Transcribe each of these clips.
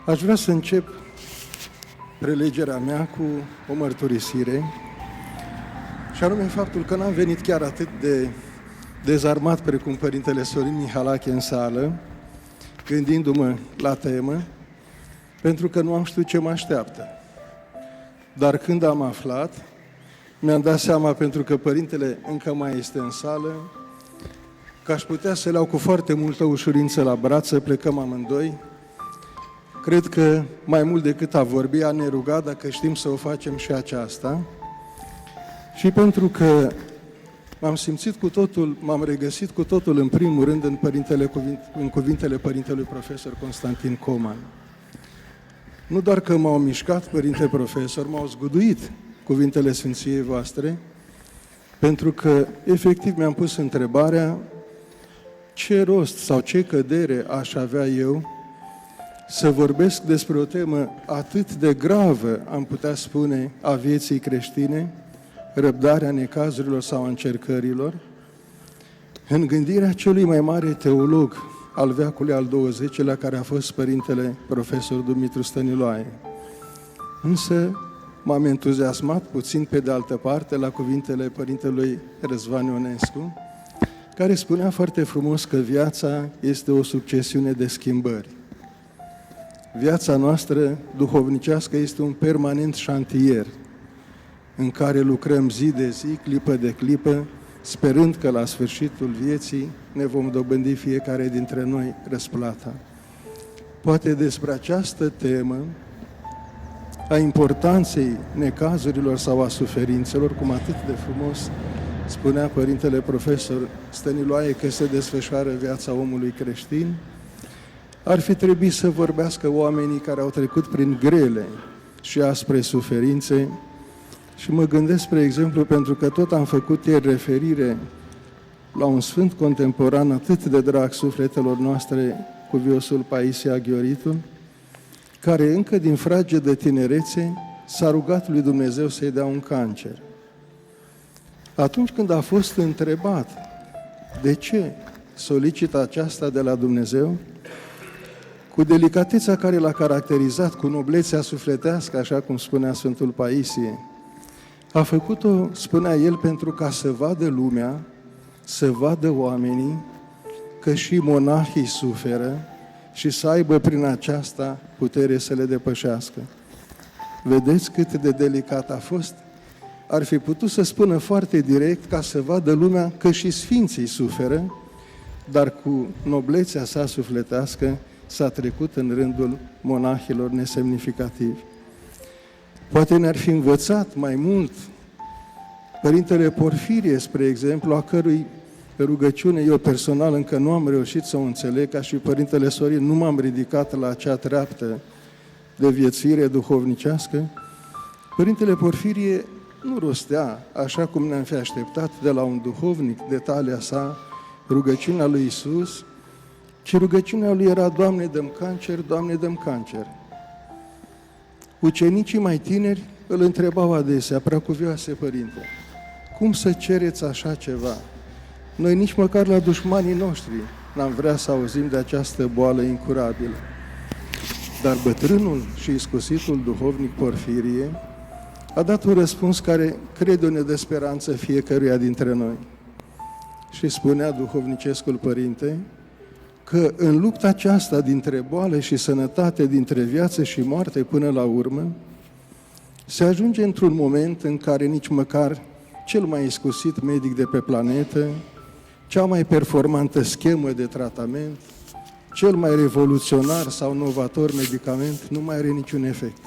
Aș vrea să încep prelegerea mea cu o mărturisire, și anume faptul că n-am venit chiar atât de dezarmat precum Părintele Sorin Mihalache în sală, gândindu-mă la temă, pentru că nu am știut ce mă așteaptă. Dar când am aflat, mi-am dat seama, pentru că Părintele încă mai este în sală, că aș putea să le iau cu foarte multă ușurință la braț, să plecăm amândoi. Cred că mai mult decât a vorbi, a ne ruga dacă știm să o facem și aceasta. Și pentru că m-am regăsit cu totul în primul rând în cuvintele Părintelui Profesor Constantin Coman. Nu doar că m-au mișcat, Părinte Profesor, m-au zguduit cuvintele Sfinției voastre, pentru că efectiv mi-am pus întrebarea ce rost sau ce cădere aș avea eu să vorbesc despre o temă atât de gravă, am putea spune, a vieții creștine, răbdarea necazurilor sau a încercărilor, în gândirea celui mai mare teolog al veacului al XX-lea, care a fost Părintele Profesor Dumitru Stăniloae. Însă m-am entuziasmat puțin pe de altă parte la cuvintele Părintelui Răzvan Ionescu, care spunea foarte frumos că viața este o succesiune de schimbări. Viața noastră duhovnicească este un permanent șantier în care lucrăm zi de zi, clipă de clipă, sperând că la sfârșitul vieții ne vom dobândi fiecare dintre noi răsplata. Poate despre această temă a importanței necazurilor sau a suferințelor, cum atât de frumos spunea Părintele Profesor Stăniloae că se desfășoară viața omului creștin, ar fi trebuit să vorbească oamenii care au trecut prin grele și aspre suferințe. Și mă gândesc, spre exemplu, pentru că tot am făcut ieri referire la un sfânt contemporan atât de drag sufletelor noastre, cuviosul Paisia Ghioritul, care încă din fragedă tinerețe s-a rugat lui Dumnezeu să-i dea un cancer. Atunci când a fost întrebat de ce solicită aceasta de la Dumnezeu, cu delicatețea care l-a caracterizat, cu noblețea sufletească, așa cum spunea Sfântul Paisie, a făcut-o, spunea el, pentru ca să vadă lumea, să vadă oamenii că și monahii suferă și să aibă prin aceasta putere să le depășească. Vedeți cât de delicat a fost? Ar fi putut să spună foarte direct ca să vadă lumea că și sfinții suferă, dar cu noblețea sa sufletească s-a trecut în rândul monahilor nesemnificativi. Poate ne-ar fi învățat mai mult Părintele Porfirie, spre exemplu, a cărui rugăciune eu personal încă nu am reușit să o înțeleg, ca și Părintele Sorin nu m-am ridicat la acea treaptă de viețuire duhovnicească. Părintele Porfirie nu rostea, așa cum ne-am fi așteptat de la un duhovnic de talia sa, rugăciunea lui Iisus, ci rugăciunea lui era: Doamne, dă-mi cancer, Doamne, dă-mi cancer. Ucenicii mai tineri îl întrebau adesea: Preacuvioase Părinte, cum să cereți așa ceva? Noi nici măcar la dușmanii noștri n-am vrea să auzim de această boală incurabilă. Dar bătrânul și iscusitul duhovnic Porfirie a dat un răspuns care, cred eu, ne dă speranță fiecăruia dintre noi. Și spunea duhovnicescul părinte că în lupta aceasta dintre boală și sănătate, dintre viață și moarte până la urmă, se ajunge într-un moment în care nici măcar cel mai iscusit medic de pe planetă, cea mai performantă schemă de tratament, cel mai revoluționar sau novator medicament nu mai are niciun efect.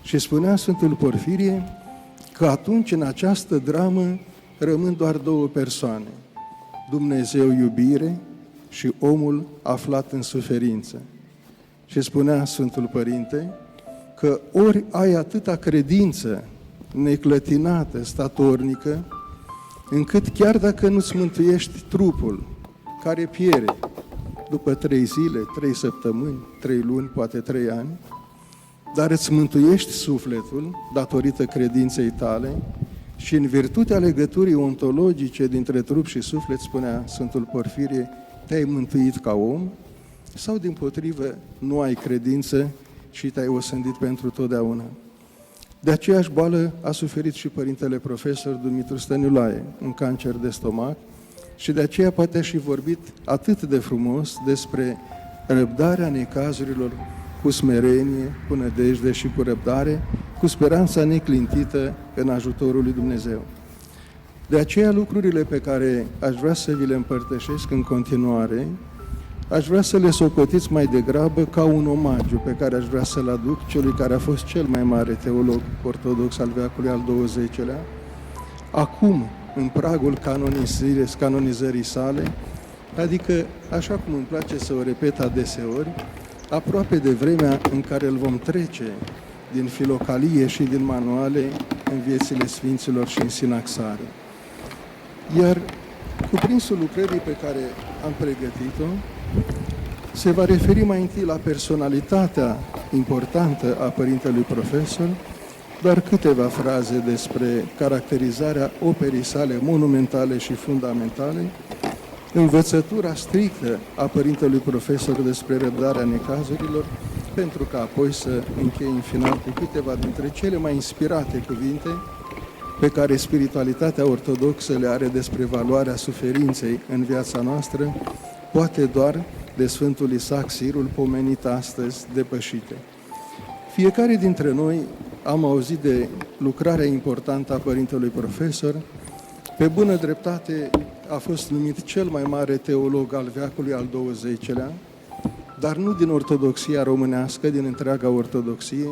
Și spunea Sfântul Porfirie că atunci, în această dramă, rămân doar două persoane: Dumnezeu iubire și omul aflat în suferință. Și spunea Sfântul Părinte că ori ai atâta credință neclătinată, statornică, încât chiar dacă nu-ți mântuiești trupul, care piere după 3 zile, 3 săptămâni, 3 luni, poate 3 ani, dar îți mântuiești sufletul datorită credinței tale și în virtutea legăturii ontologice dintre trup și suflet, spunea Sfântul Porfirie, te-ai mântuit ca om, sau dimpotrivă nu ai credință și te-ai osândit pentru totdeauna. De aceeași boală a suferit și părintele profesor Dumitru Stăniloae, un cancer de stomac, și de aceea poate a și vorbit atât de frumos despre răbdarea necazurilor cu smerenie, cu nădejde și cu răbdare, cu speranța neclintită în ajutorul lui Dumnezeu. De aceea lucrurile pe care aș vrea să vi le împărtășesc în continuare, aș vrea să le socotiți mai degrabă ca un omagiu pe care aș vrea să-l aduc celui care a fost cel mai mare teolog ortodox al veacului al XX-lea, acum în pragul canonizării sale, adică, așa cum îmi place să o repet adeseori, aproape de vremea în care îl vom trece din filocalie și din manuale în viețile Sfinților și în sinaxare. Iar cuprinsul lucrării pe care am pregătit-o se va referi mai întâi la personalitatea importantă a părintelui profesor, doar câteva fraze despre caracterizarea operii sale monumentale și fundamentale, învățătura strictă a părintelui profesor despre răbdarea necazurilor, pentru că apoi să închei în final cu câteva dintre cele mai inspirate cuvinte pe care spiritualitatea ortodoxă le are despre valoarea suferinței în viața noastră, poate doar de Sfântul Isaac Sirul, pomenit astăzi, depășite. Fiecare dintre noi am auzit de lucrarea importantă a părintelui profesor. Pe bună dreptate a fost numit cel mai mare teolog al veacului al XX-lea, dar nu din ortodoxia românească, din întreaga ortodoxie.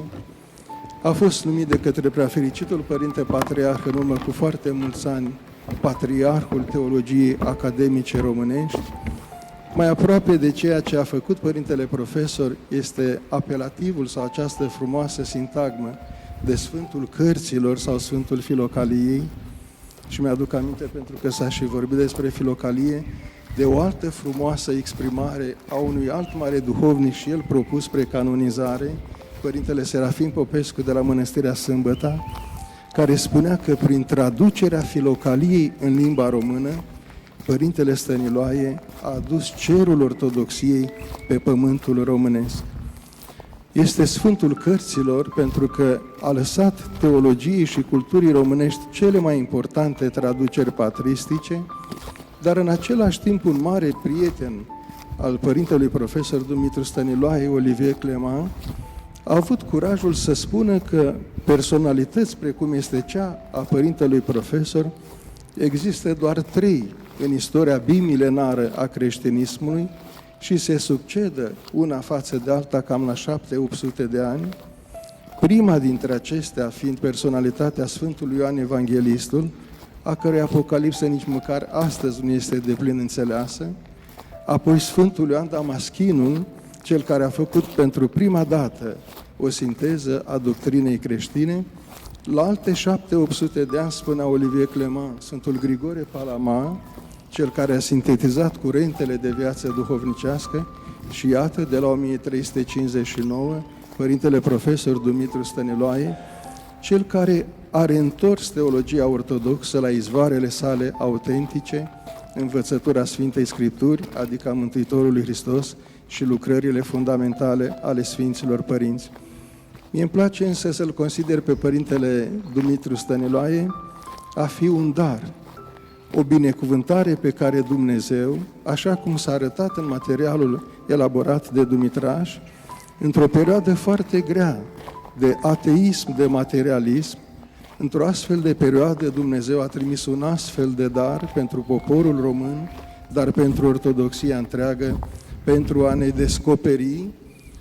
A fost numit de către preafericitul Părinte Patriarh în urmă cu foarte mulți ani Patriarhul Teologiei Academice Românești. Mai aproape de ceea ce a făcut părintele profesor este apelativul sau această frumoasă sintagmă de Sfântul Cărților sau Sfântul Filocaliei. Și mi-aduc aminte, pentru că s-a și vorbit despre Filocalie, de o altă frumoasă exprimare a unui alt mare duhovnic și el propus spre canonizare, Părintele Serafim Popescu de la Mănăstirea Sâmbăta, care spunea că prin traducerea Filocaliei în limba română, Părintele Stăniloae a adus cerul ortodoxiei pe pământul românesc. Este Sfântul Cărților pentru că a lăsat teologiei și culturii românești cele mai importante traduceri patristice, dar în același timp un mare prieten al părintelui profesor Dumitru Stăniloae, Olivier Clément, a avut curajul să spună că personalități precum este cea a părintelui profesor există doar 3 în istoria bimilenară a creștinismului și se succedă una față de alta cam la 700-800 de ani, prima dintre acestea fiind personalitatea Sfântului Ioan Evanghelistul, a cărei apocalipsă nici măcar astăzi nu este deplin înțeleasă, apoi Sfântul Ioan Damaschinul, cel care a făcut pentru prima dată o sinteză a doctrinei creștine. La alte 700-800 de ani, spunea Olivier Clément, Sfântul Grigore Palama, cel care a sintetizat curentele de viață duhovnicească, și iată, de la 1359, Părintele profesor Dumitru Stăniloae, cel care a reîntors teologia ortodoxă la izvoarele sale autentice, învățătura Sfintei Scripturi, adică a Mântuitorului Hristos, și lucrările fundamentale ale Sfinților Părinți. Mie îmi place însă să-l consider pe Părintele Dumitru Stăniloae a fi un dar, o binecuvântare pe care Dumnezeu, așa cum s-a arătat în materialul elaborat de Dumitraș, într-o perioadă foarte grea de ateism, de materialism, într-o astfel de perioadă Dumnezeu a trimis un astfel de dar pentru poporul român, dar pentru ortodoxia întreagă, pentru a ne descoperi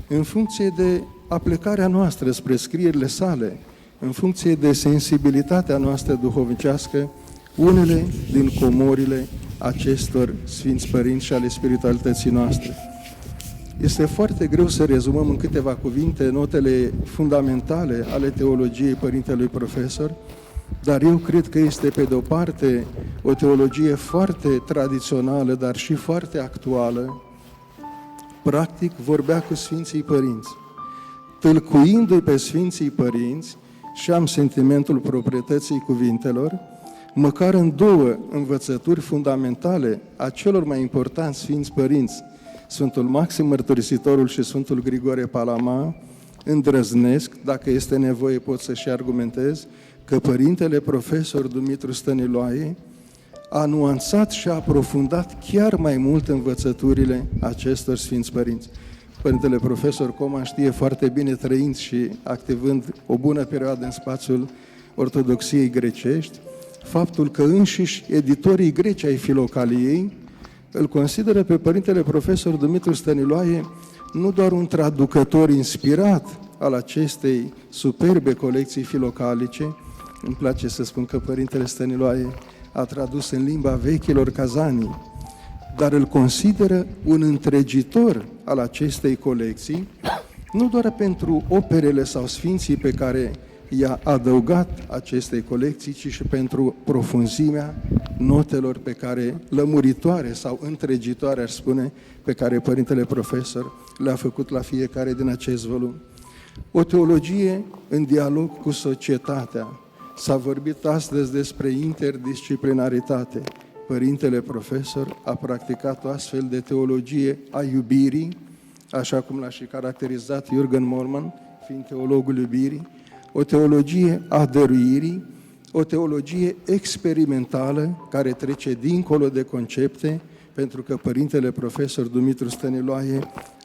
în funcție de aplecarea noastră spre scrierile sale, în funcție de sensibilitatea noastră duhovnicească, unele din comorile acestor Sfinți Părinți și ale spiritualității noastre. Este foarte greu să rezumăm în câteva cuvinte notele fundamentale ale teologiei Părintelui Profesor, dar eu cred că este, pe de-o parte, o teologie foarte tradițională, dar și foarte actuală. Practic, vorbea cu Sfinții Părinți. Tâlcuindu-i pe Sfinții Părinți, și am sentimentul proprietății cuvintelor, măcar în 2 învățături fundamentale a celor mai importanți Sfinți Părinți Sfântul Maxim Mărturisitorul și Sfântul Grigore Palama îndrăznesc, dacă este nevoie pot să-și argumentez, că Părintele Profesor Dumitru Stăniloae a nuanțat și a aprofundat chiar mai mult învățăturile acestor Sfinți Părinți. Părintele Profesor Coman știe foarte bine, trăind și activând o bună perioadă în spațiul ortodoxiei grecești, faptul că înșiși editorii greci ai Filocaliei îl consideră pe Părintele Profesor Dumitru Stăniloae nu doar un traducător inspirat al acestei superbe colecții filocalice. Îmi place să spun că Părintele Stăniloae a tradus în limba vechilor cazanii, dar îl consideră un întregitor al acestei colecții, nu doar pentru operele sau sfinții pe care i-a adăugat acestei colecții, ci și pentru profunzimea notelor pe care, lămuritoare sau întregitoare, aș spune, pe care Părintele Profesor le-a făcut la fiecare din acest volum. O teologie în dialog cu societatea. S-a vorbit astăzi despre interdisciplinaritate. Părintele Profesor a practicat o astfel de teologie a iubirii, așa cum l-a și caracterizat Jürgen Moltmann, fiind teologul iubirii, o teologie a dăruirii, o teologie experimentală care trece dincolo de concepte, pentru că Părintele Profesor Dumitru Stăniloae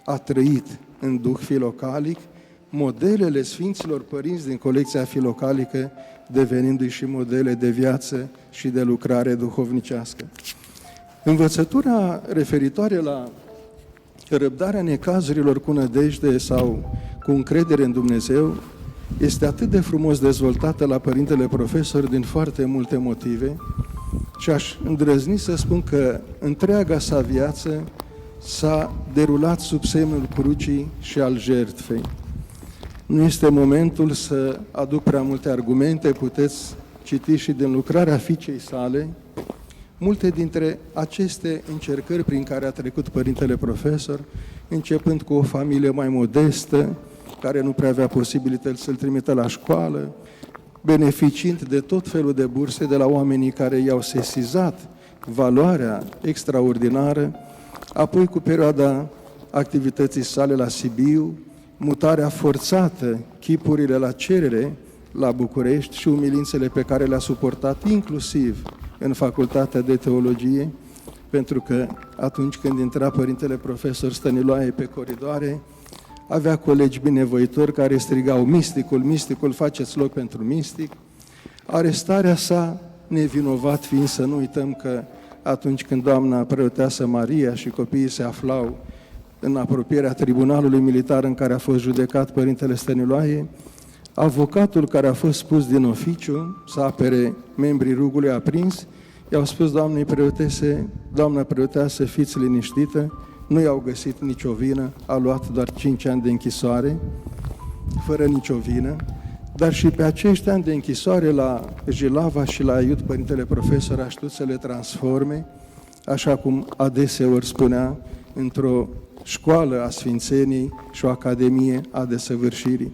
a trăit în duh filocalic, modelele Sfinților Părinți din colecția filocalică devenindu-i și modele de viață și de lucrare duhovnicească. Învățătura referitoare la răbdarea necazurilor cu nădejde sau cu încredere în Dumnezeu este atât de frumos dezvoltată la Părintele Profesor din foarte multe motive și aș îndrăzni să spun că întreaga sa viață s-a derulat sub semnul crucii și al jertfei. Nu este momentul să aduc prea multe argumente, puteți citi și din lucrarea fiicei sale. Multe dintre aceste încercări prin care a trecut Părintele Profesor, începând cu o familie mai modestă, care nu prea avea posibilități să-l trimită la școală, beneficiind de tot felul de burse de la oamenii care i-au sesizat valoarea extraordinară, apoi cu perioada activității sale la Sibiu, mutarea forțată, chipurile la cerere la București și umilințele pe care le-a suportat inclusiv în Facultatea de Teologie, pentru că atunci când intra Părintele Profesor Stăniloae pe coridoare, avea colegi binevoitori care strigau: misticul, misticul, faceți loc pentru mistic. Arestarea sa, nevinovat fiind, să nu uităm că atunci când doamna preoteasă Maria și copiii se aflau în apropierea tribunalului militar în care a fost judecat Părintele Stăniloae, avocatul care a fost pus din oficiu să apere membrii rugului aprins, i-au spus doamnei preotese: doamna preoteasă, fiți liniștită, nu i-au găsit nicio vină, a luat doar 5 ani de închisoare, fără nicio vină, dar și pe acești ani de închisoare la Jilava și la Aiud, Părintele Profesor a știut să le transforme, așa cum adeseori spunea, într-o școală a sfințeniei și o academie a desăvârșirii.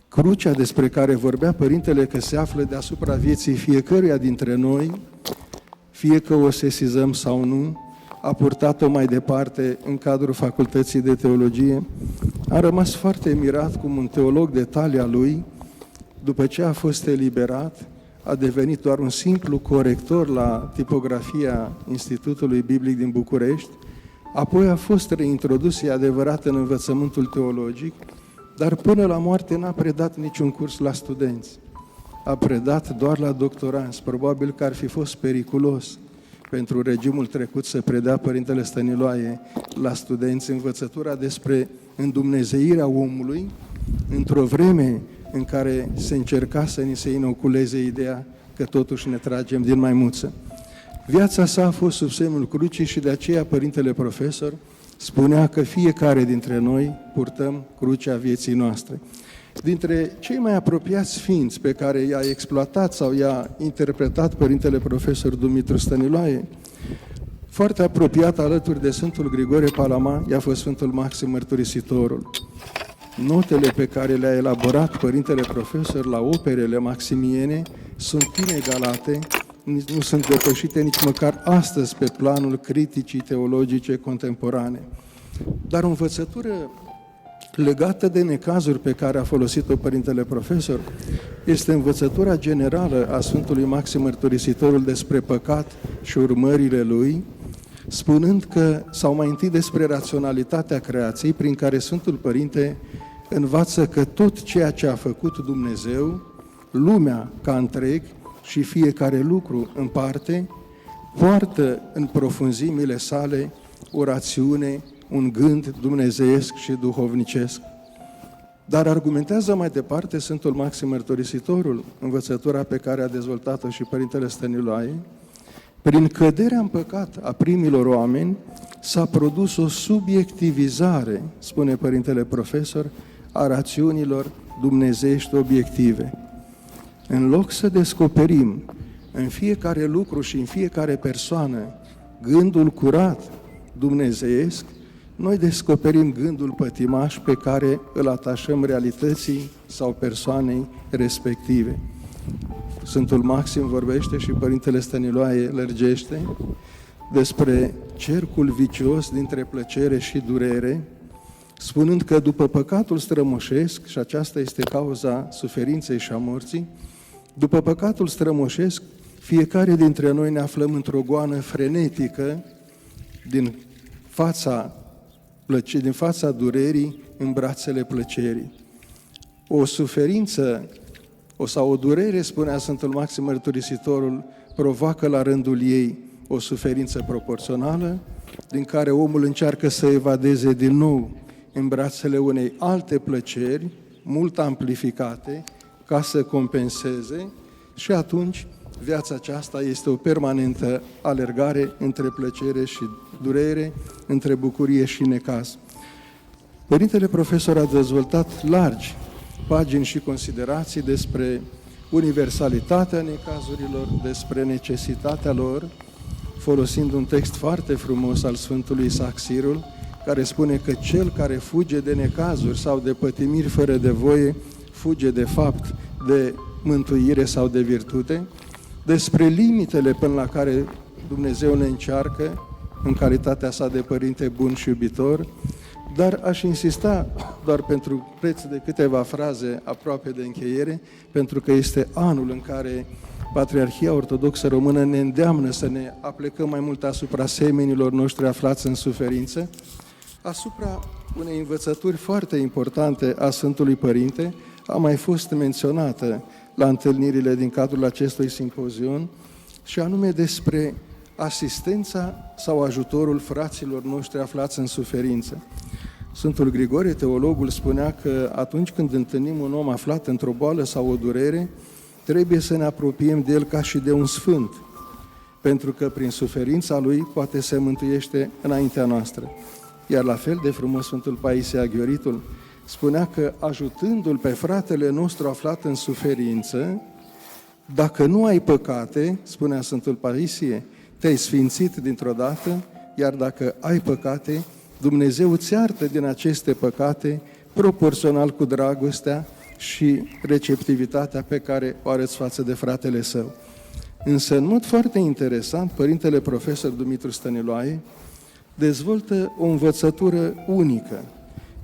Crucea despre care vorbea Părintele că se află deasupra vieții fiecăruia dintre noi, fie că o sesizăm sau nu, a purtat-o mai departe în cadrul Facultății de Teologie. A rămas foarte mirat cum un teolog de talia lui, după ce a fost eliberat, a devenit doar un simplu corector la tipografia Institutului Biblic din București, apoi a fost reintrodus, e adevărat, în învățământul teologic, dar până la moarte n-a predat niciun curs la studenți. A predat doar la doctoranți. Probabil că ar fi fost periculos pentru regimul trecut să predea Părintele Stăniloae la studenți învățătura despre îndumnezeirea omului într-o vreme în care se încerca să ni se inoculeze ideea că totuși ne tragem din maimuță. Viața sa a fost sub semnul crucii și de aceea Părintele Profesor spunea că fiecare dintre noi purtăm crucea vieții noastre. Dintre cei mai apropiați sfinți pe care i-a exploatat sau i-a interpretat Părintele Profesor Dumitru Stăniloae, foarte apropiat alături de Sfântul Grigore Palama, i-a fost Sfântul Maxim Mărturisitorul. Notele pe care le-a elaborat Părintele Profesor la operele maximiene sunt inegalate, nu sunt depășite nici măcar astăzi pe planul criticii teologice contemporane. Dar o învățătură legată de necazuri pe care a folosit-o Părintele Profesor este învățătura generală a Sfântului Maxim Mărturisitorul despre păcat și urmările lui, spunând că, sau mai întâi despre raționalitatea creației, prin care Sfântul Părinte învață că tot ceea ce a făcut Dumnezeu, lumea ca întreg și fiecare lucru în parte, poartă în profunzimile sale o rațiune, un gând dumnezeiesc și duhovnicesc. Dar argumentează mai departe Sfântul Maxim Mărturisitorul, învățătura pe care a dezvoltat-o și Părintele Stăniloae, prin căderea în păcat a primilor oameni s-a produs o subiectivizare, spune Părintele Profesor, a rațiunilor dumnezeiești obiective. În loc să descoperim în fiecare lucru și în fiecare persoană gândul curat dumnezeiesc, noi descoperim gândul pătimaș pe care îl atașăm realității sau persoanei respective. Sfântul Maxim vorbește și Părintele Stăniloae lărgește despre cercul vicios dintre plăcere și durere, spunând că după păcatul strămoșesc, și aceasta este cauza suferinței și a morții, după păcatul strămoșesc, fiecare dintre noi ne aflăm într-o goană frenetică din fața durerii în brațele plăcerii. O suferință sau o durere, spunea Sfântul Maxim Mărturisitorul, provoacă la rândul ei o suferință proporțională, din care omul încearcă să evadeze din nou în brațele unei alte plăceri, mult amplificate, ca să compenseze, și atunci viața aceasta este o permanentă alergare între plăcere și durere, între bucurie și necaz. Părintele Profesor a dezvoltat largi pagini și considerații despre universalitatea necazurilor, despre necesitatea lor, folosind un text foarte frumos al Sfântului Isaac Sirul, care spune că cel care fuge de necazuri sau de pătimiri fără de voie, fuge de fapt de mântuire sau de virtute, despre limitele până la care Dumnezeu ne încearcă în calitatea sa de Părinte bun și iubitor, dar aș insista doar pentru preț de câteva fraze aproape de încheiere, pentru că este anul în care Patriarhia Ortodoxă Română ne îndeamnă să ne aplecăm mai mult asupra semenilor noștri aflați în suferință, asupra unei învățături foarte importante a Sfântului Părinte, a mai fost menționată la întâlnirile din cadrul acestui simpozion, și anume despre asistența sau ajutorul fraților noștri aflați în suferință. Sfântul Grigore, teologul, spunea că atunci când întâlnim un om aflat într-o boală sau o durere, trebuie să ne apropiem de el ca și de un sfânt, pentru că prin suferința lui poate se mântuiește înaintea noastră. Iar la fel de frumos Sfântul Paisie Aghioritul spunea că ajutându-l pe fratele nostru aflat în suferință, dacă nu ai păcate, spunea Sfântul Paisie, te-ai sfințit dintr-o dată, iar dacă ai păcate, Dumnezeu îți iartă din aceste păcate proporțional cu dragostea și receptivitatea pe care o arăți față de fratele său. Însă, în mod foarte interesant, Părintele Profesor Dumitru Stăniloae dezvoltă o învățătură unică,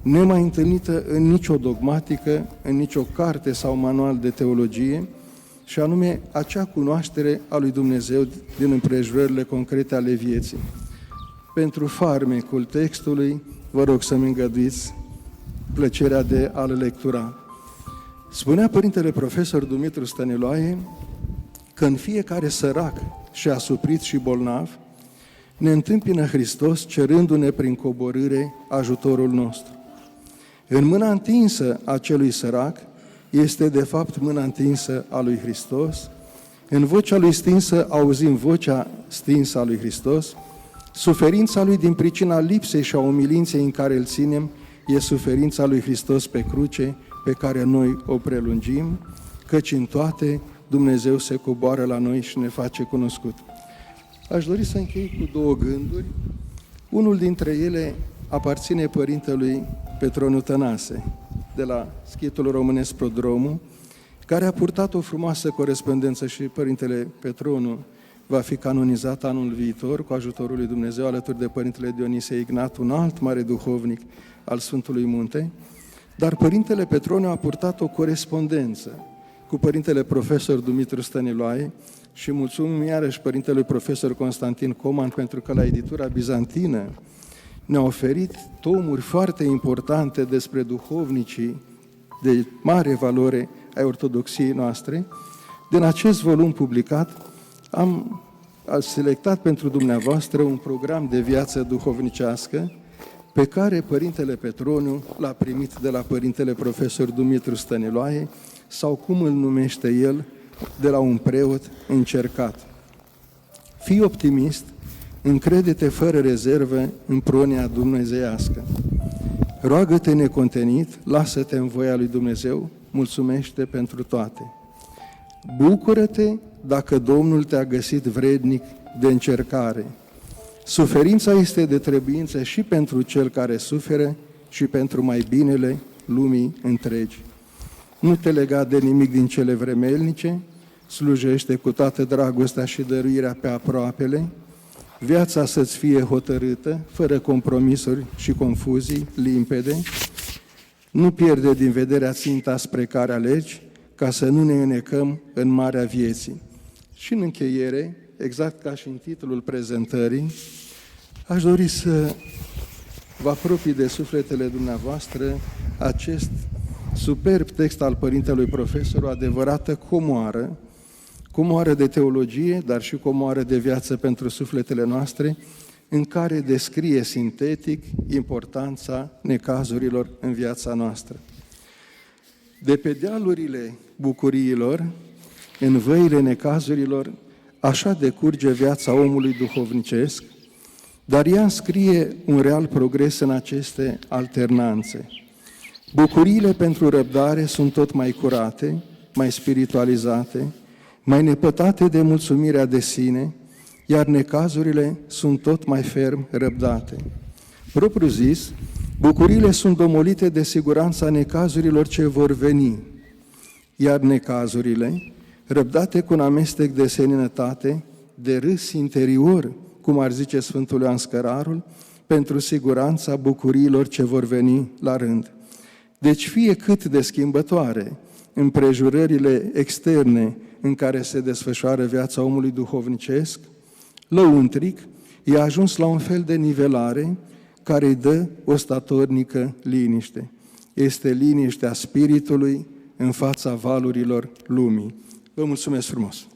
nemai întâlnită în nicio dogmatică, în nicio carte sau manual de teologie, și anume acea cunoaștere a lui Dumnezeu din împrejurările concrete ale vieții. Pentru farmecul textului, vă rog să-mi îngăduiți plăcerea de a-l lectura. Spunea Părintele Profesor Dumitru Stăniloae că în fiecare sărac și asuprit și bolnav ne întâmpină Hristos cerându-ne prin coborâre ajutorul nostru. În mâna întinsă a celui sărac este de fapt mâna întinsă a lui Hristos, în vocea lui stinsă auzim vocea stinsă a lui Hristos, suferința lui din pricina lipsei și a umilinței în care îl ținem e suferința lui Hristos pe cruce, pe care noi o prelungim, căci în toate Dumnezeu se coboară la noi și ne face cunoscut. Aș dori să închei cu două gânduri. Unul dintre ele aparține părintelui Petroniu Tănase, de la Schitul Românesc Prodromul, care a purtat o frumoasă corespondență, și Părintele Petroniu va fi canonizat anul viitor, cu ajutorul lui Dumnezeu, alături de Părintele Dionisie Ignat, un alt mare duhovnic al Sfântului Munte. Dar Părintele Petroniu a purtat o corespondență cu Părintele Profesor Dumitru Stăniloae și mulțumim iarăși Părintelui Profesor Constantin Coman pentru că la editura bizantină ne-a oferit tomuri foarte importante despre duhovnicii de mare valoare ai ortodoxiei noastre. Din acest volum publicat am selectat pentru dumneavoastră un program de viață duhovnicească pe care Părintele Petroniu l-a primit de la Părintele Profesor Dumitru Stăniloae, sau cum îl numește el, de la un preot încercat. Fii optimist, încrede-te fără rezervă în pronia dumnezeiască. Roagă-te necontenit, lasă-te în voia lui Dumnezeu, mulțumește pentru toate. Bucură-te dacă Domnul te-a găsit vrednic de încercare. Suferința este de trebuință și pentru cel care suferă și pentru mai binele lumii întregi. Nu te lega de nimic din cele vremelnice, slujește cu toată dragostea și dăruirea pe aproapele, viața să-ți fie hotărâtă, fără compromisuri și confuzii, limpede, nu pierde din vedere ținta spre care alegi, ca să nu ne înecăm în marea vieții. Și în încheiere, exact ca și în titlul prezentării, aș dori să vă apropii de sufletele dumneavoastră acest superb text al Părintelui Profesor, o adevărată comoară de teologie, dar și comoară de viață pentru sufletele noastre, în care descrie sintetic importanța necazurilor în viața noastră. De pe dealurile bucuriilor, în văile necazurilor, așa decurge viața omului duhovnicesc, dar ea înscrie un real progres în aceste alternanțe. Bucuriile pentru răbdare sunt tot mai curate, mai spiritualizate, mai nepătate de mulțumirea de sine, iar necazurile sunt tot mai ferm răbdate. Propriu zis, bucuriile sunt domolite de siguranța necazurilor ce vor veni, iar necazurile, răbdate cu un amestec de seninătate, de râs interior, cum ar zice Sfântul Ioan Scărarul, pentru siguranța bucuriilor ce vor veni la rând. Deci fie cât de schimbătoare împrejurările externe în care se desfășoară viața omului duhovnicesc, lăuntric i-a ajuns la un fel de nivelare care îi dă o statornică liniște. Este liniștea spiritului în fața valurilor lumii. Vă mulțumesc frumos!